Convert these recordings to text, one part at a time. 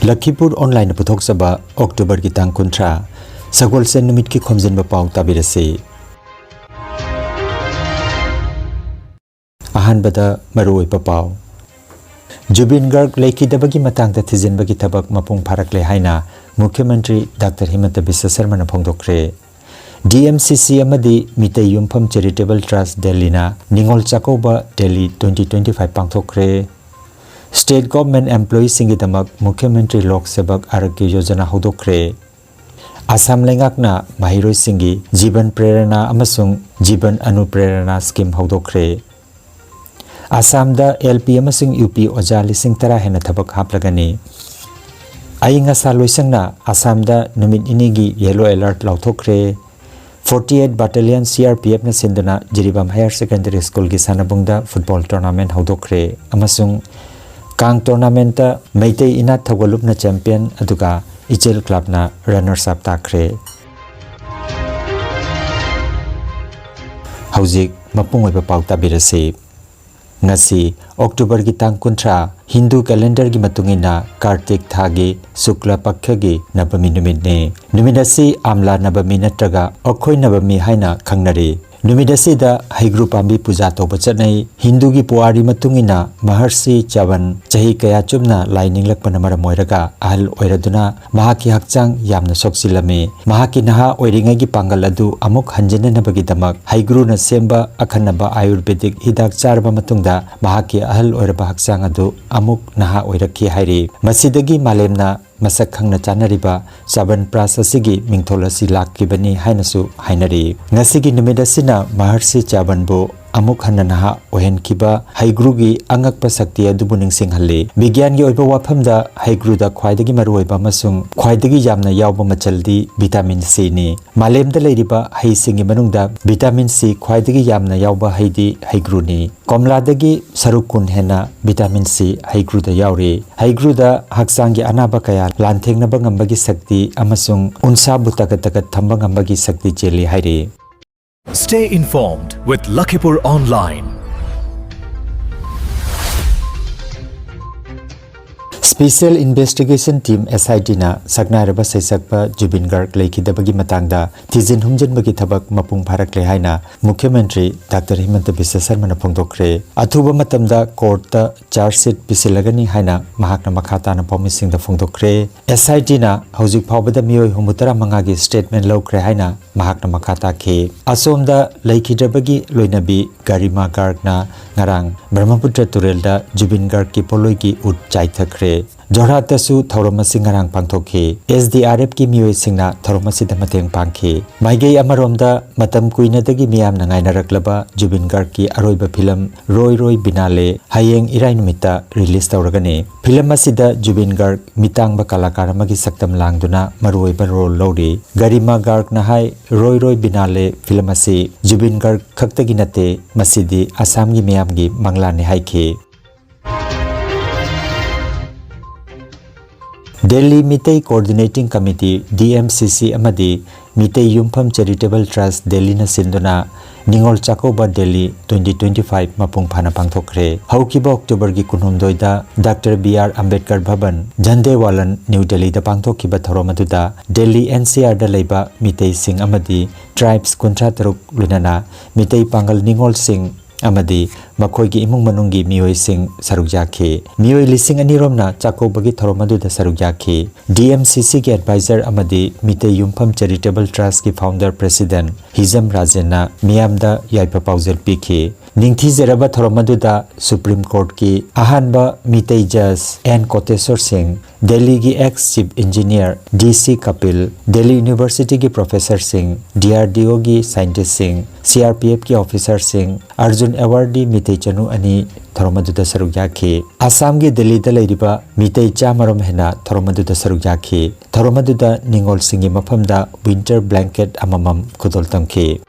Lakhipur Online Puthok Saba October ki tang kuntra Sagol Sen Numit ki Khomjinba Pao tabirase Ahanbada Maroi Pao Jubin Garg Laikidabagi Matang the Tizinbagi Tabak Mapung Parakle Haina Mukhyamantri Dr. Himanta Biswa Sarma na phongdokre DMCC amadi Mitay Yumpam Charitable Trust Delhi na Ningol Chakoba Delhi 2025 pangthokre State Government Employees Singi Damak Mukhyamantri Lok Sebak Aragya Yojana hodokre Assam Lengakna Mahiroi Singi Jiban Prerana amasung Jiban Anuprerana Scheme hodokre Assam da LP amasung UP Oja lising tara hena thabak haplagani Ainga sa loisangna Assam da numit inigi yellow alert lauthokre 48 Battalion CRPF na sindana Jiribam Higher Secondary School ki sanabungda football tournament hodokre amasung Kang tournament ta Meitei ina Thawgalup na champion aduga Ichel club na runners up takre Hauzik mapung oiba pau tabirase Ngasi October ki tang kuntra Hindu calendar ki matungina Kartik thagi Sukla Paksha gi nabami numit ne numidasi amla nabami natraga okhoi nabami haina khangnari numidasi da haigru pambi puja to bachanai Hindu gi puari matungina Maharshi Chavan chahi kaya chumna lining lakpana maramoiraga ahal oiraduna mahaki hakchang yamna soksilame mahaki naha oiringa gi pangal adu amuk hanjena nabagi damak haigru na semba akhanaba ayurvedic hidak charba matungda mahaki ahal oiraba hakchang adu amuk naha oirakhi hairi masidagi malemna masak khangna chanariba Chavan prasasigi mingtholasi lakkibani hainasu hainari ngasigi numidasina Maharshi Chavan bo amuk hanna naha ohen kiba haigru gi angakpa sakti adubu ningsing halle bigyan gi oiba waphamda haigru da khwaidagi maruoiba masung khwaidagi yamna yawba machaldi vitamin C ni malemda leiriba haisingi manungda vitamin C khwaidagi yamna yawba haidi haigru ni komladagi sarukun hena vitamin C haigru da yawre haigru da haksangi anaba kaya lanthengna bangambagi sakti amasung unsa butaka thamba ngambagi sakti cheli haire Stay informed with Lakhipur Online. Special Investigation Team SIT na saknaraba saisakpa Jubin Garg Laikidabagi matangda Tizin Humjinbagi thabak mapung pharakle haina Mukhyamantri Dr. Himanta Biswa Sarma na phongdokre athuba matamda court ta charge sheet pisilagani haina mahakna makhata na promising da phongdokre SIT na hojik phawbada miyoi humutara mangagi statement lawkre haina mahakna makhata ke asomda Laikidabagi loinabi Garima Garg na ngarang Brahmaputra Turelda Jubin Garg ki poloi ki ut chaithakre Jorhatasu Thauramasi ngarang pangthokhe SDRF ki miyoi singna Thauramasi da mateng pangkhe maigei amaromda matam kuinadagi miyam na ngainaraklaba Jubin Garg ki aroiba film Roi Roi Binale hayeng irai numita release tawragane film asida Jubin Garg mitangba kalakar amagi saktam langduna maruoiba role lori Garima Garg na hai Roi Roi Binale film asi Jubin Garg khaktagi nate masidi Assam gi miyam gi mangla ne haikhe Delhi Mitay Coordinating Committee DMCC amadi Mitay Yumpam Charitable Trust Delhi na sinduna Ningol Chakoba Delhi 2025 mapung phana pangthokre haukiba October gi kunhumdoida Dr. BR Ambedkar Bhavan Jhandewalan New Delhi da pangthokiba thoromaduda Delhi NCR da leiba Mitay Singh amadi Tribes kuntra taruk lunana Mitay Pangal Ningol Singh amadi makhoigi imung manungi miyoi sing sarukjakhe miyoi lising aniromna chakobagi thoromadu da sarukjakhe DMCC ki advisor amadi Mitay Yumpam Charitable Trust ki founder president Hizam Rajena miyamda yaipa paujel pikhe ningthi zeraba thoromadu da Supreme Court ki ahanba Mitay Judge N Koteswar Singh Delhi ki ex chief engineer DC Kapil Delhi University ki professor Singh DRDO ki scientist Singh CRPF ki officer Singh Arjun awardee Mitay Chanu ani thoromadu da sarukjakhe Assam gi Delhi da leiriba Mitay chamarom hena thoromadu da sarukjakhe thoromadu da Ningol Singh mafamda winter blanket amamam khudol tamkhe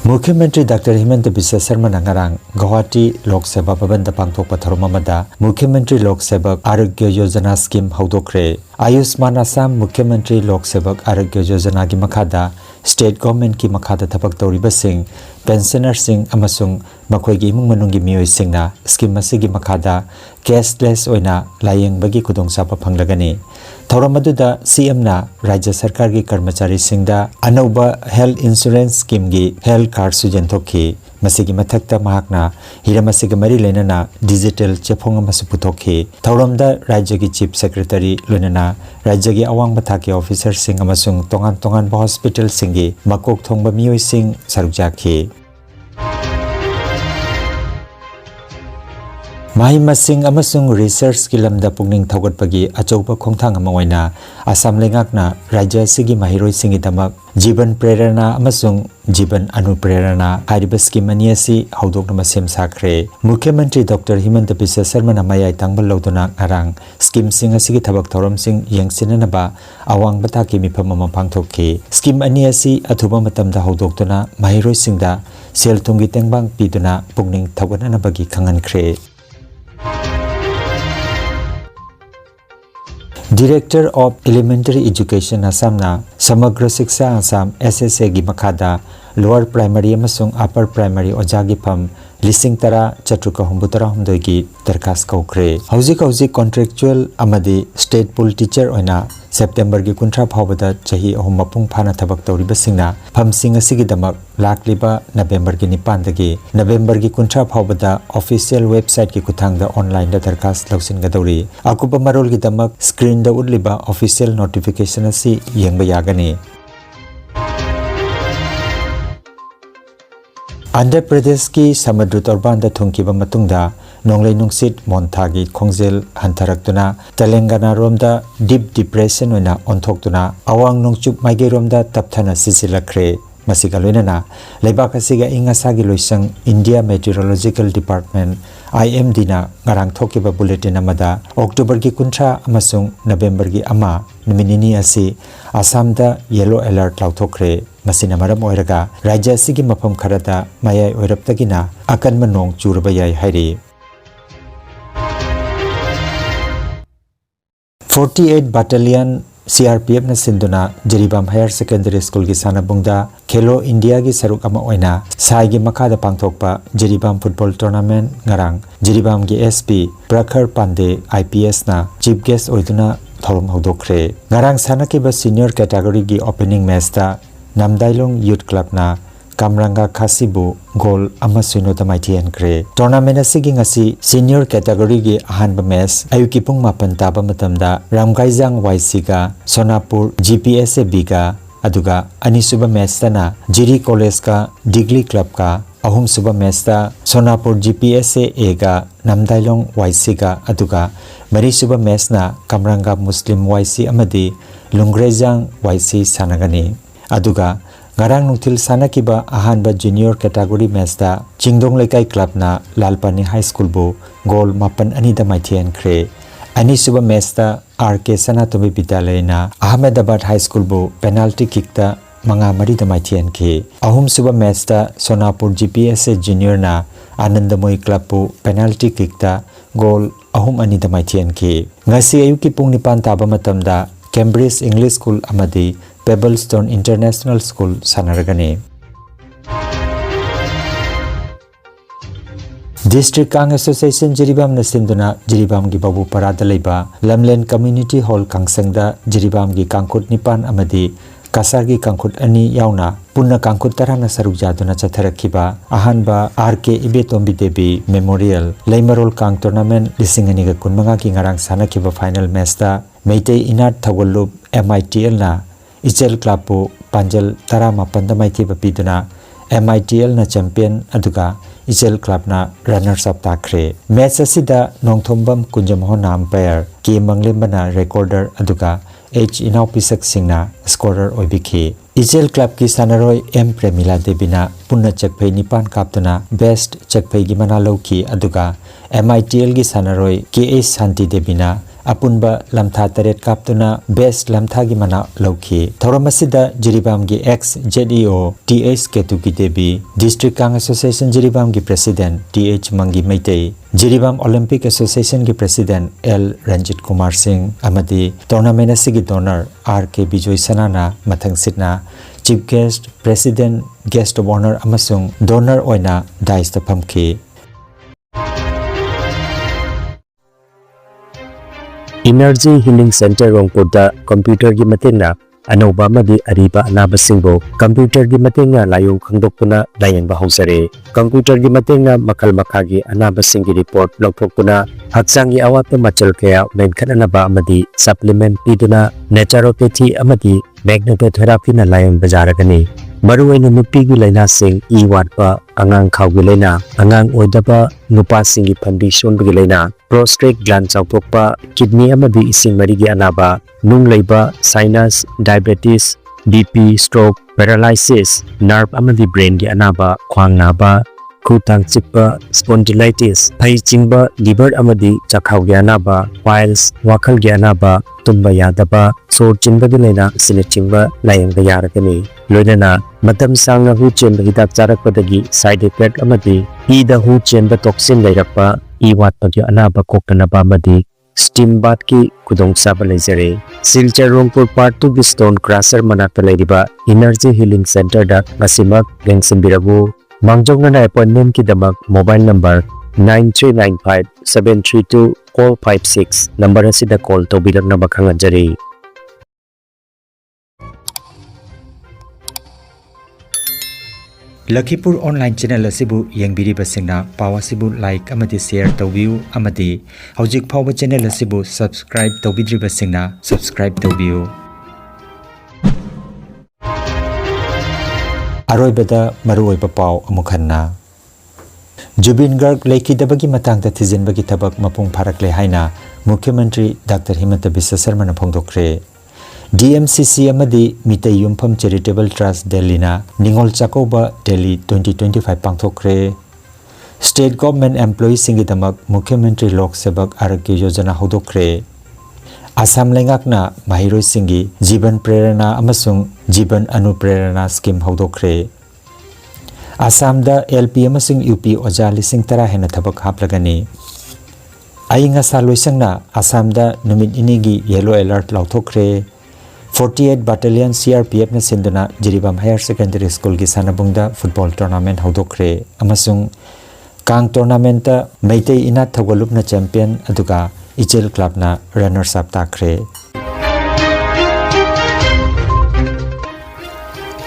Mukhyamantri Dr. Himanta Biswa Sarma na ngarang Guwahati Lok Sabha Bhavan da pangthokpa tharomamada Mukhyamantri Lok Sabha Arogya Yojana scheme haudokre Ayushman Assam Mukhyamantri Lok Sabha Arogya Yojana gi makhada State Government ki makhada thabak tawriba sing pensioner sing amasung ꯃꯈꯣꯏꯒꯤ ꯏꯃꯨꯡ ꯃꯅꯨꯡꯒꯤ ꯃꯤꯑꯣꯏꯁꯤꯡꯅ scheme ꯑꯁꯤꯒꯤ ꯃꯈꯥꯗ cashless ꯑꯣꯏꯅ ꯂꯥꯌꯦꯡꯕꯒꯤ ꯈꯨꯗꯣꯡꯆꯥꯕ ꯐꯪꯂꯒꯅꯤ꯫ ꯊꯧꯔꯝ ꯑꯗꯨꯗ ꯁꯤꯑꯦꯝꯅ ꯔꯥꯖ꯭ꯌ ꯁꯔꯀꯥꯔꯒꯤ ꯀꯔꯃꯆꯥꯔꯤꯁꯤꯡꯗ ꯑꯅꯧꯕ ꯍꯦꯜꯊ ꯏꯟꯁꯨꯔꯦꯟꯁ ꯁ꯭ꯀꯤꯝꯒꯤ ꯍꯦꯜꯊ ꯀꯥꯔꯗꯁꯨ ꯌꯦꯟꯊꯣꯛꯈꯤ꯫ ꯃꯁꯤꯒꯤ ꯃꯊꯛꯇ ꯃꯍꯥꯛꯅ ꯍꯤꯔꯝ ꯑꯁꯤꯒ ꯃꯔꯤ ꯂꯩꯅꯅ ꯗꯤꯖꯤꯇꯦꯜ ꯆꯦꯐꯣꯡ ꯑꯃꯁꯨ ꯄꯨꯊꯣꯛꯈꯤ꯫ ꯊꯧꯔꯝꯗ ꯔꯥꯖ꯭ꯌꯒꯤ ꯆꯤꯐ ꯁꯦꯀ꯭ꯔꯦꯇꯔꯤ ꯂꯣꯏꯅꯅ ꯔꯥꯖ꯭ꯌꯒꯤ ꯑꯋꯥꯡꯕ ꯊꯥꯛꯀꯤ ꯑꯣꯐꯤꯁꯔꯁꯤꯡ ꯑꯃꯁꯨꯡ ꯇꯣꯉꯥꯟ ꯇꯣꯉꯥꯟꯕ ꯍꯣꯁꯄꯤꯇꯥꯜꯁꯤꯡꯒꯤ ꯃꯀꯣꯛ ꯊꯣꯡꯕ ꯃꯤꯑꯣꯏꯁꯤꯡ ꯁꯔꯨꯛ ꯌꯥꯈꯤ꯫ ꯃꯍꯩ-ꯃꯁꯤꯡ ꯑꯃꯁꯨꯡ ꯔꯤꯁꯔꯆꯀꯤ ꯂꯝꯗ ꯄꯨꯛꯅꯤꯡ ꯊꯧꯒꯠꯄꯒꯤ ꯑꯆꯧꯕ ꯈꯣꯡꯊꯥꯡ ꯑꯃ ꯑꯣꯏꯅ ꯑꯁꯥꯝ ꯂꯩꯉꯥꯛꯅ ꯔꯥꯖ꯭य ꯑꯁꯤꯒꯤ ꯃꯍꯩꯔꯣꯏꯁꯤꯡꯒꯤꯗꯃꯛ ꯖꯤꯕꯟ ꯄ꯭ꯔꯦꯔꯥꯅꯥ ꯑꯃꯁꯨꯡ ꯖꯤꯕꯟ ꯑꯅꯨꯄ꯭ꯔꯦꯔꯥꯅꯥ ꯍꯥꯏꯔꯤꯕ ꯁ꯭ꯀꯤꯝ ꯑꯅꯤ ꯑꯁꯤ ꯍꯧꯗꯣꯛꯅꯕ ꯁꯦꯝ ꯁꯥꯈ꯭ꯔꯦ꯫ ꯃꯨꯈ꯭ꯌ ꯃꯟꯇ꯭ꯔꯤ ꯗꯣꯛꯇꯔ ꯍꯤꯃꯟꯇ ꯕꯤꯁ꯭ꯋ ꯁꯔꯃꯅ ꯃꯌꯥꯏ ꯇꯥꯡꯕ ꯂꯧꯗꯨꯅ ꯉꯔꯥꯡ ꯁ꯭ꯀꯤꯝꯁꯤꯡ ꯑꯁꯤꯒꯤ ꯊꯕꯛ ꯊꯧꯔꯝꯁꯤꯡ ꯌꯦꯡꯁꯤꯟꯅꯅꯕ ꯑꯋꯥꯡꯕ ꯊꯥꯛꯀꯤ ꯃꯤꯐꯝ ꯑꯃ ꯄꯥꯡꯊꯣꯛꯈꯤ꯫ ꯁ꯭ꯀꯤꯝ ꯑꯅꯤ ꯑꯁꯤ ꯑꯊꯨꯕ ꯃꯇꯝꯗ ꯍꯧꯗꯣꯛꯇꯨꯅ ꯃꯍꯩꯔꯣꯏꯁꯤꯡꯗ ꯁꯦꯜ-ꯊꯨꯝꯒꯤ ꯇꯦꯡꯕꯥꯡ ꯄꯤꯗꯨꯅ ꯄꯨꯛꯅꯤꯡ ꯊꯧꯒꯠꯅꯅꯕꯒꯤ ꯈꯪꯍꯟꯈ꯭ꯔꯦ꯫ ꯗꯤꯔꯦꯛꯇꯔ ꯑꯣꯐ ꯏꯂꯤꯃꯦꯟꯇꯔꯤ ꯏꯖꯨꯀꯦꯁꯟ ꯑꯁꯥꯝꯅ ꯁꯃꯒ꯭ꯔ ꯁꯤꯛꯁꯥ ꯑꯁꯥꯝ (SSA) ꯒꯤ ꯃꯈꯥꯗ ꯂꯣꯋꯔ ꯄ꯭ꯔꯥꯏꯃꯥꯔꯤ ꯑꯃꯁꯨꯡ ꯑꯞꯄꯔ ꯄ꯭ꯔꯥꯏꯃꯥꯔꯤ ꯑꯣꯖꯥꯒꯤ ꯐꯝ 10,792 ꯒꯤ ꯗꯔꯈꯥꯁ ꯀꯧꯈ꯭ꯔꯦ꯫ ꯍꯧꯖꯤꯛ ꯀꯣꯟꯇ꯭ꯔꯦꯛꯆꯨꯑꯦꯜ ꯑꯃꯗꯤ ꯁ꯭ꯇꯦꯠ ꯄꯨꯜ ꯇꯤꯆꯔ ꯑꯣꯏꯅ ꯁꯦꯞꯇꯦꯝꯕꯔꯒꯤ 30 ꯐꯥꯎꯕꯗ ꯆꯍꯤ 3 ꯃꯄꯨꯡ ꯐꯥꯅ ꯊꯕꯛ ꯇꯧꯔꯤꯕꯁꯤꯡꯅ ꯐꯝꯁꯤꯡ ꯑꯁꯤꯒꯤꯗꯃꯛ ꯂꯥꯛꯂꯤꯕ ꯅꯕꯦꯝꯕꯔꯒꯤ 9 ꯗꯒꯤ ꯅꯕꯦꯝꯕꯔꯒꯤ 30 ꯐꯥꯎꯕꯗ ꯑꯣꯐꯤꯁꯤꯌꯦꯜ ꯋꯦꯕꯁꯥꯏꯠꯀꯤ ꯈꯨꯠꯊꯥꯡꯗ ꯑꯣꯟꯂꯥꯏꯟꯗ ꯗꯔꯈꯥꯁ ꯂꯧꯁꯤꯟꯒꯗꯧꯔꯤ꯫ ꯑꯀꯨꯞꯄ ꯃꯔꯣꯜꯒꯤꯗꯃꯛ ꯁ꯭ꯀ꯭ꯔꯤꯟꯗ ꯎꯠꯂꯤꯕ ꯑꯣꯐꯤꯁꯤꯌꯦꯜ ꯅꯣꯇꯤꯐꯤꯀꯦꯁꯟ ꯑꯁꯤ ꯌꯦꯡꯕ ꯌꯥꯒꯅꯤ꯫ ꯑꯟꯙ꯭ꯔ ꯄ꯭ꯔꯗꯦꯁꯀꯤ ꯁꯃꯨꯗ꯭ꯔ ꯇꯣꯔꯕꯥꯟꯗ ꯊꯨꯡꯈꯤꯕ ꯃꯇꯨꯡꯗ ꯅꯣꯡꯂꯩ ꯅꯨꯡꯁꯤꯠ ꯃꯣꯟꯊꯥꯒꯤ ꯈꯣꯡꯖꯦꯜ ꯍꯟꯊꯔꯛꯇꯨꯅ ꯇꯦꯂꯪꯒꯥꯅꯥꯔꯣꯝꯗ ꯗꯤꯞ ꯗꯤꯄ꯭ꯔꯦꯁꯟ ꯑꯣꯏꯅ ꯑꯣꯟꯊꯣꯛꯇꯨꯅ ꯑꯋꯥꯡ ꯅꯣꯡꯆꯨꯞ ꯃꯥꯏꯀꯩꯔꯣꯝꯗ ꯇꯞꯊꯅ ꯁꯤꯖꯤꯜꯂꯛꯈ꯭ꯔꯦ꯫ ꯃꯁꯤꯒ ꯂꯣꯏꯅꯅ ꯂꯩꯕꯥꯛ ꯑꯁꯤꯒꯤ ꯑꯏꯪ ꯑꯁꯥꯒꯤ ꯂꯣꯏꯁꯪ ꯏꯟꯗꯤꯌꯥ ꯃꯦꯇꯤꯑꯣꯔꯣꯂꯣꯖꯤꯀꯦꯜ ꯗꯤꯄꯥꯔꯠꯃꯦꯟ (IMD)ꯅ ꯉꯔꯥꯡ ꯊꯣꯛꯈꯤꯕ ꯕꯨꯂꯦꯇꯤꯟ ꯑꯃꯗ ꯑꯣꯛꯇꯣꯕꯔꯒꯤ 30 ꯑꯃꯁꯨꯡ ꯅꯕꯦꯝꯕꯔꯒꯤ 1 ꯅꯨꯃꯤꯠ ꯅꯤꯅꯤ ꯑꯁꯤ ꯑꯁꯥꯝꯗ ꯌꯦꯂꯣ ꯑꯦꯂꯔꯠ ꯂꯥꯎꯊꯣꯛꯈ꯭ꯔꯦ꯫ ꯃꯁꯤꯅ ꯃꯔꯝ ꯑꯣꯏꯔꯒ ꯔꯥꯖ꯭ꯌ ꯑꯁꯤꯒꯤ ꯃꯐꯝ ꯈꯔꯗ ꯃꯌꯥꯏ ꯑꯣꯏꯔꯞꯇꯒꯤꯅ ꯑꯀꯟꯕ ꯅꯣꯡ ꯆꯨꯔꯕ ꯌꯥꯏ ꯍꯥꯏꯔꯤ꯫ 48 ꯕꯠꯇꯥꯂꯤꯌꯟ CRPFꯅ ꯁꯤꯟꯗꯨꯅ ꯖꯤꯔꯤꯕꯥꯝ ꯍꯥꯌꯔ ꯁꯦꯀꯦꯟꯗꯔꯤ ꯁ꯭ꯀꯨꯜꯒꯤ ꯁꯥꯟꯅꯕꯨꯡꯗ ꯈꯦꯂꯣ ꯏꯟꯗꯤꯌꯥꯒꯤ ꯁꯔꯨꯛ ꯑꯃ ꯑꯣꯏꯅ ꯁꯥꯏꯒꯤ ꯃꯈꯥꯗ ꯄꯥꯡꯊꯣꯛꯄ ꯖꯤꯔꯤꯕꯥꯝ ꯐꯨꯠꯕꯣꯜ ꯇꯣꯔꯅꯥꯃꯦꯟꯠ ꯉꯔꯥꯡ ꯖꯤꯔꯤꯕꯥꯝꯒꯤ SP ꯄ꯭ꯔꯈꯔ ꯄꯥꯟꯗꯦ IPSꯅ ꯆꯤꯐ ꯒꯦꯁꯠ ꯑꯣꯏꯗꯨꯅ ꯊꯧꯔꯝ ꯍꯧꯗꯣꯛꯈ꯭ꯔꯦ꯫ ꯉꯔꯥꯡ ꯁꯥꯟꯅꯈꯤꯕ ꯁꯤꯅꯤꯌꯔ ꯀꯦꯇꯦꯒꯣꯔꯤꯒꯤ ꯑꯣꯄꯦꯅꯤꯡ ꯃꯦꯆꯇ ꯅꯝꯗꯥꯏꯂꯣꯡ ꯌꯨꯊ ꯀ꯭ꯂꯕꯅ ꯀꯝꯔꯥꯡꯒꯥ ꯈꯥꯁꯤꯕꯨ ꯒꯣꯜ 1-0ꯗ ꯃꯥꯏꯊꯤꯍꯟꯈ꯭ꯔꯦ꯫ ꯇꯣꯔꯅꯥꯃꯦꯟꯠ ꯑꯁꯤꯒꯤ ꯉꯁꯤ ꯁꯤꯅꯤꯌꯔ ꯀꯦꯇꯦꯒꯣꯔꯤꯒꯤ ꯑꯍꯥꯟꯕ ꯃꯦꯆ ꯑꯌꯨꯛꯀꯤ ꯄꯨꯡ 9 ꯇꯥꯕ ꯃꯇꯝꯗ ꯔꯥꯝꯒꯥꯏꯖꯥꯡ YCꯒ ꯁꯣꯅꯥꯄꯨꯔ GPSAB-ꯒ ꯑꯗꯨꯒ ꯑꯅꯤꯁꯨꯕ ꯃꯦꯆꯇꯅ ꯖꯤꯔꯤ ꯀꯣꯂꯦꯖꯀ ꯗꯤꯒ꯭ꯂꯤ ꯀ꯭ꯂꯕꯀ ꯑꯍꯨꯝꯁꯨꯕ ꯃꯦꯆꯇ ꯁꯣꯅꯥꯄꯨꯔ GPSAA-ꯒ ꯅꯝꯗꯥꯏꯂꯣꯡ YCꯒ ꯑꯗꯨꯒ ꯃꯔꯤꯁꯨꯕ ꯃꯦꯆꯅ ꯀꯝꯔꯥꯡꯒꯥ ꯃꯨꯁꯂꯤꯝ YC ꯑꯃꯗꯤ ꯂꯨꯡꯒ꯭ꯔꯩꯖꯥꯡ YC ꯁꯥꯟꯅꯒꯅꯤ꯫ ꯑꯗꯨꯒ ꯉꯔꯥꯡ ꯅꯨꯡꯊꯤꯜ ꯁꯥꯟꯅꯈꯤꯕ ꯑꯍꯥꯟꯕ ꯖꯨꯅꯤꯌꯔ ꯀꯦꯇꯦꯒꯣꯔꯤ ꯃꯦꯆꯇ ꯆꯤꯡꯗꯣꯡ ꯂꯩꯀꯥꯏ ꯀ꯭ꯂꯕꯅ ꯂꯥꯜꯄꯥꯅꯤ ꯍꯥꯏ ꯁ꯭ꯀꯨꯜꯕꯨ ꯒꯣꯜ 7-2ꯗ ꯃꯥꯏꯊꯤꯍꯟꯈ꯭ꯔꯦ꯫ ꯑꯅꯤꯁꯨꯕ ꯃꯦꯆꯇ RK ꯁꯅꯥꯇꯣꯝꯕꯤ ꯕꯤꯗ꯭ꯌꯥꯂꯌꯅ ꯑꯍꯃꯦꯗꯥꯕꯥꯗ ꯍꯥꯏ ꯁ꯭ꯀꯨꯜꯕꯨ ꯄꯦꯅꯥꯜꯇꯤ ꯀꯤꯛꯇ 5-3ꯗ ꯃꯥꯏꯊꯤꯍꯟꯈꯤ꯫ ꯑꯍꯨꯝꯁꯨꯕ ꯃꯦꯆꯇ ꯁꯣꯅꯥꯄꯨꯔ GPSA ꯖꯨꯅꯤꯌꯔꯅ ꯑꯅꯟꯗꯃꯣꯏ ꯀ꯭ꯂꯕꯄꯨ ꯄꯦꯅꯥꯜꯇꯤ ꯀꯤꯛꯇ ꯒꯣꯜ 3-2ꯗ ꯃꯥꯏꯊꯤꯍꯟꯈꯤ꯫ ꯉꯁꯤ ꯑꯌꯨꯛꯀꯤ ꯄꯨꯡ 9 ꯇꯥꯕ ꯃꯇꯝꯗ ꯀꯦꯝꯕ꯭ꯔꯤꯖ ꯏꯪꯂꯤꯁ ꯁ꯭ꯀꯨꯜ ꯑꯃꯗꯤ ꯄꯦꯕꯜꯁꯇꯣꯟ ꯏꯟꯇꯔꯅꯦꯁꯅꯦꯜ ꯁ꯭ꯀꯨꯜ ꯁꯥꯟꯅꯔꯒꯅꯤ꯫ ꯗꯤꯁꯇ꯭ꯔꯤꯛ ꯀꯥꯡ ꯑꯦꯁꯣꯁꯤꯌꯦꯁꯟ ꯖꯤꯔꯤꯕꯥꯝꯅ ꯁꯤꯟꯗꯨꯅ ꯖꯤꯔꯤꯕꯥꯝꯒꯤ ꯕꯥꯕꯨꯄꯥꯔꯥꯗ ꯂꯩꯕ ꯂꯝꯂꯦꯟ ꯀꯝꯃ꯭ꯌꯨꯅꯤꯇꯤ ꯍꯣꯜ ꯀꯥꯡꯁꯪꯗ ꯖꯤꯔꯤꯕꯥꯝꯒꯤ ꯀꯥꯡꯈꯨꯠ 9 ꯑꯃꯗꯤ ꯀꯁꯥꯔꯒꯤ ꯀꯥꯡꯈꯨꯠ 2 ꯌꯥꯎꯅ ꯄꯨꯟꯅ ꯀꯥꯡꯈꯨꯠ 10ꯅ ꯁꯔꯨꯛ ꯌꯥꯗꯨꯅ ꯆꯠꯊꯔꯛꯈꯤꯕ ꯑꯍꯥꯟꯕ RK ꯏꯕꯦꯇꯣꯝꯕꯤ ꯗꯦꯕꯤ ꯃꯦꯃꯣꯔꯤꯌꯦꯜ ꯂꯩꯃꯔꯣꯜ ꯀꯥꯡ ꯇꯣꯔꯅꯥꯃꯦꯟꯠ 2025ꯒꯤ ꯉꯔꯥꯡ ꯁꯥꯟꯅꯈꯤꯕ ꯐꯥꯏꯅꯦꯜ ꯃꯦꯆꯇ ꯃꯩꯇꯩ ꯏꯅꯥꯠ ꯊꯧꯒꯜꯂꯨꯞ MITLꯅ ꯏꯆꯦꯜ ꯀ꯭ꯂꯕꯄꯨ ꯄꯥꯟꯖꯜ 18ꯗ ꯃꯥꯏꯊꯤꯕ ꯄꯤꯗꯨꯅ MITLꯅ ꯆꯦꯝꯄꯤꯌꯟ ꯑꯗꯨꯒ ꯏꯆꯦꯜ ꯀ꯭ꯂꯕꯅ ꯔꯟꯅꯔꯁ ꯑꯞ ꯇꯥꯈ꯭ꯔꯦ꯫ ꯃꯦꯆ ꯑꯁꯤꯗ ꯅꯣꯡꯊꯣꯝꯕꯝ ꯀꯨꯟꯖꯃꯣꯍꯟꯅ ꯑꯝꯄꯥꯌꯔ, K ꯃꯪꯂꯦꯝꯕꯅ ꯔꯦꯀꯣꯔꯗꯔ ꯑꯗꯨꯒ H ꯏꯅꯥꯎꯄꯤꯁꯛꯁꯤꯡꯅ ꯁ꯭ꯀꯣꯔꯔ ꯑꯣꯏꯕꯤꯈꯤ꯫ ꯏꯆꯦꯜ ꯀ꯭ꯂꯕꯀꯤ ꯁꯥꯟꯅꯔꯣꯏ M ꯄ꯭ꯔꯦꯃꯤꯂꯥ ꯗꯦꯕꯤꯅ ꯄꯨꯟꯅ ꯆꯛꯐꯩ 9 ꯀꯥꯞꯇꯨꯅ ꯕꯦꯁꯠ ꯆꯛꯐꯩꯒꯤ ꯃꯅꯥ ꯂꯧꯈꯤ ꯑꯗꯨꯒ MITLꯒꯤ ꯁꯥꯟꯅꯔꯣꯏ KH ꯁꯥꯟꯇꯤ ꯗꯦꯕꯤꯅ अपुनबा लमथा तरेट काप्तुना बेस्ट लमथागी मना लौखी थौरमसिदा जिरीबामगी ex JDO TH Ketuki Devi district Kang association जिरीबामगी president TH Mangi Meitei Jiribam Olympic association की प्रेसिडेंट एल रंजित कुमार सिंह अमदी टूर्नामेंट असिगी डोनर आर के बिजोय सनाना मथंग सिटना chief guest president guest of honour अमसुंग डोनर ओइना दाइस फमखी Energy Healing Center Rongpurda computer gi matenga anoba madi ariba anaba singbo computer gi matenga layong khangdokpuna layengba hausare computer gi matenga makal makhagi anaba singi report lawthokpuna haksangi awatpa machal kaya menkhananaba amadi supplement piduna naturopathy amadi magnetotherapy na layeng bajaragani maruwaina nupigi laina sing I watpa angang khawgi laina angang oidaba nupa singi phambi sonbagi laina prostate gland chawthokpa kidney amadi ising marigi anaba nung leiba sinus diabetes bp stroke paralysis nerve amadi brain gi anaba khwang naba khutang chikpa spondylitis phai chingba liver amadi chakhau gi anaba piles wakhal gi anaba tumba yadaba sor chinba gi laina sine chingba layeng da yaragani loinana matam sangna hu chen hidak charakpadagi side effect amadi I da hu chen ba toxin lairakpa I watpa gi anaba koktanaba amadi steam bath ki kudong saba leizare silchar rongpur part 2 gi stone crusher manakta leiriba energy healing center da ngasimak gengsimbirabu mangjongna appointment ki damak mobile number 9395732456 number asida call tobiragna bakhanganjari Lakhipur online channel asibu yengbiri basingna pawa sibu like amadi share tawbiu amadi hojik phawa channel asibu subscribe tawbidri basingna subscribe tawbiu aroibada maruoiba paw amukhanna Jubin Garg leikidabagi matangda thizinbagi thabak mapung pharakle haina Mukhyamantri Dr. Himanta Biswa Sarma na phongdokre DMCC amadi Mitai Yumpham Charitable Trust Delhi na Ningol Chakoba Delhi 2025 pangthokre State Government Employees singi damak Mukhyamantri Lok Sebak Arogya Yojana hodokre Assam lengakna mahiroi singi Jiban Prerana amasung Jiban Anuprerana scheme hodokre Assam da LP amasung UP oja lising tara hena thabak haplagani Ainga saloisangna Assam da numit inigi yellow alert lauthokre 48 Battalion CRPF na sinduna Jiribam Higher Secondary School ki sanabungda football tournament hodokre amasung Kang tournament ta Meitei Inat Thawgalup na champion aduga Ichel club na runners up takre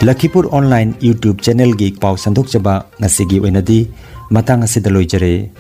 Lakhipur online YouTube channel gi paw sandok chaba ngasigi oinadi matang asida loijare